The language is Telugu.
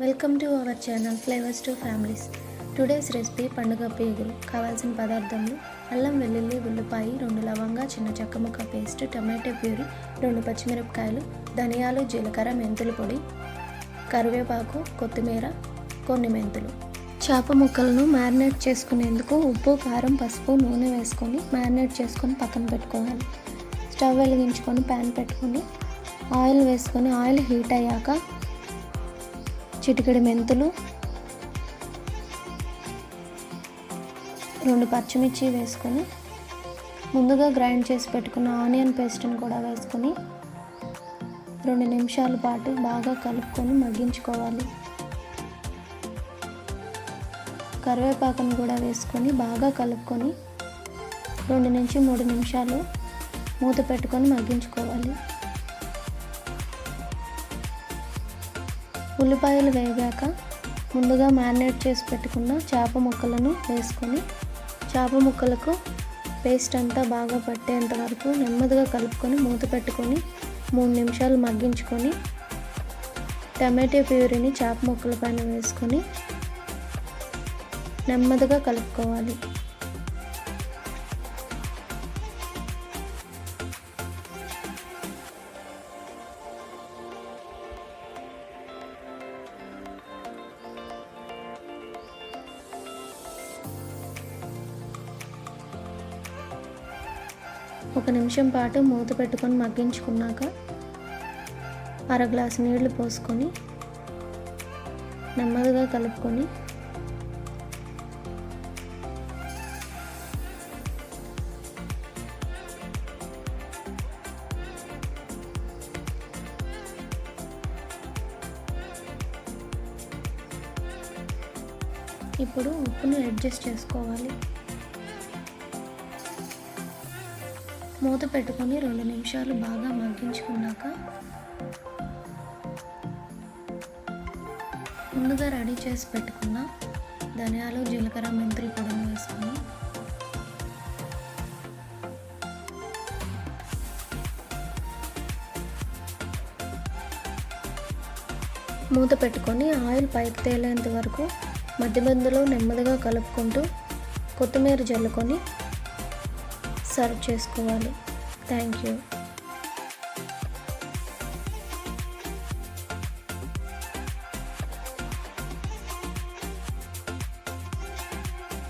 Welcome to our channel flavours to families. Today's recipe పండుగ పేగులు. కావాల్సిన పదార్థాలు: అల్లం వెల్లుల్లి ఉల్లిపాయ, 2 లవంగా, చిన్న చెక్క ముక్క పేస్ట్, టమాటో ప్యూరీ, 2 పచ్చిమిరపకాయలు, ధనియాలు, జీలకర్ర, మెంతుల పొడి, కరివేపాకు, కొత్తిమీర, కొన్ని మెంతులు. చేప ముక్కలను మ్యారినేట్ చేసుకునేందుకు ఉప్పు, కారం, పసుపు, నూనె వేసుకొని మ్యారినేట్ చేసుకొని పక్కన పెట్టుకోవాలి. స్టవ్ వెలిగించుకొని ప్యాన్ పెట్టుకొని ఆయిల్ వేసుకొని ఆయిల్ హీట్ అయ్యాక చిటికెడు మెంతులు, 2 పచ్చిమిర్చి వేసుకొని ముందుగా గ్రైండ్ చేసి పెట్టుకున్న ఆనియన్ పేస్ట్ని కూడా వేసుకొని 2 నిమిషాల పాటు బాగా కలుపుకొని మగ్గించుకోవాలి. కరివేపాకును కూడా వేసుకొని బాగా కలుపుకొని 2 నుంచి 3 నిమిషాలు మూత పెట్టుకొని మగ్గించుకోవాలి. ఉల్లిపాయలు వేగాక ముందుగా మ్యారినేట్ చేసి పెట్టుకున్న చేప ముక్కలను వేసుకొని చేప ముక్కలకు పేస్ట్ అంతా బాగా పట్టేంత వరకు నెమ్మదిగా కలుపుకొని మూత పెట్టుకొని 3 నిమిషాలు మగ్గించుకొని టమాటో ప్యూరీని చేప ముక్కల పైన వేసుకొని నెమ్మదిగా కలుపుకోవాలి. ఒక నిమిషం పాటు మూత పెట్టుకొని మగ్గించుకున్నాక అర గ్లాసు నీళ్లు పోసుకొని నెమ్మదిగా కలుపుకొని ఇప్పుడు ఉప్పును అడ్జస్ట్ చేసుకోవాలి. మూత పెట్టుకొని 2 నిమిషాలు బాగా మగ్గించుకున్నాక ముందుగా రెడీ చేసి పెట్టుకున్న ధనియాలు, జీలకర్ర, మెంతుల పొడిని వేసుకొని మూత పెట్టుకొని ఆయిల్ పైకి తేలేంత వరకు మధ్య మధ్యలో నెమ్మదిగా కలుపుకుంటూ కొత్తిమీర జల్లుకొని సర్వ్ చేసుకోవాలి. Thank you.